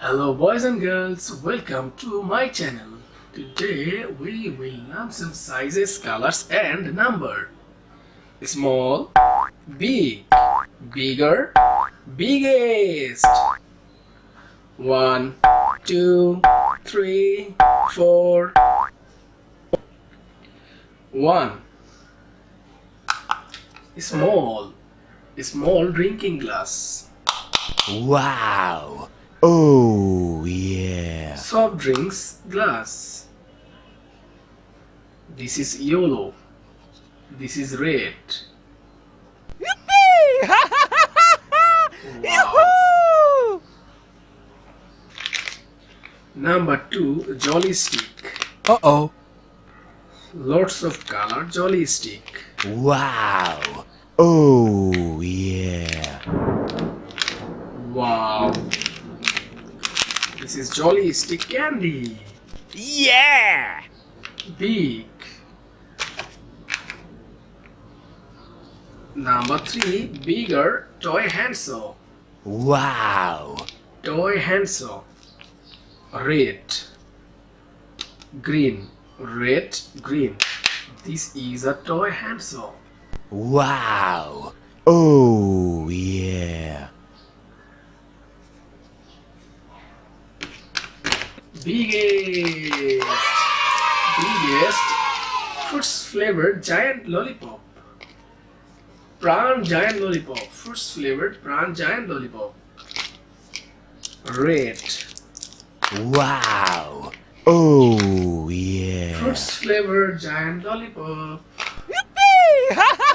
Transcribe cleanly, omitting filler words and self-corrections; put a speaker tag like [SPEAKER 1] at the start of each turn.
[SPEAKER 1] Hello boys and girls, welcome to my channel. Today we will learn some sizes, colors and number. Small, big, bigger, biggest. 1, 2, 3, 4. 1. Small, small drinking glass.
[SPEAKER 2] Wow! Oh, yeah!
[SPEAKER 1] Soft drinks glass. This is yellow. This is red. Wow. Number 2, jolly stick.
[SPEAKER 2] Uh-oh!
[SPEAKER 1] Lots of color jolly stick.
[SPEAKER 2] Wow! Oh, yeah!
[SPEAKER 1] Wow. This is jolly stick candy.
[SPEAKER 2] Yeah!
[SPEAKER 1] Big. Number 3, bigger toy handsaw.
[SPEAKER 2] Wow!
[SPEAKER 1] Toy handsaw. Red. Green. Red, green. This is a toy handsaw.
[SPEAKER 2] Wow! Oh, yeah!
[SPEAKER 1] Biggest fruits flavored giant lollipop. Prawn giant lollipop. Fruits flavored prawn giant lollipop. Red.
[SPEAKER 2] Wow! Oh, yeah!
[SPEAKER 1] Fruits flavored giant lollipop.
[SPEAKER 2] Yippee!